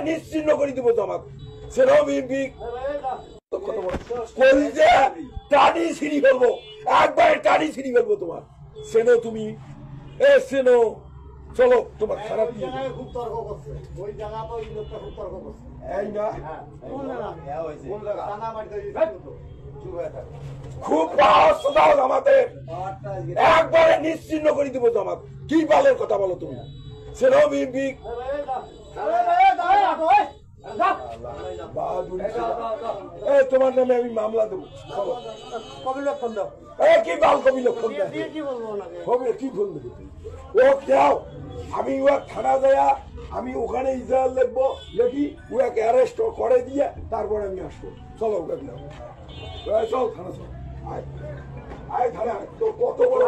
নিশ্চিন্ন করে দিব জামাত সেটাও বিএনপি টানি ছিঁড়ি ফেলবো একবারে টানি ছিঁড়ি ফেলবো তোমার সেনো তুমি সেনো চলো তোমার খারাপ খুব তর্ক করছে ওই জায়গা তো ওই লোকটা খুব তর্ক করছে এই না খুব সাহস দাও জামাতে একবারে নিশ্চিন্ন করে দিব জামাত কি বালের কথা বলো তুমি সেটাও বিএনপি তোমার নামে আমি মামলা দেবো কি বাল কবি লক্ষণ কি বলবো ও দাও আমি ও থানা দেয়া আমি ওখানে ইসরায়েল লিখবো লিখি ওকে অ্যারেস্ট করে দিয়ে তারপরে আমি আসবো চলো ওকে চল থানা চল আয় থানা তো কত বড়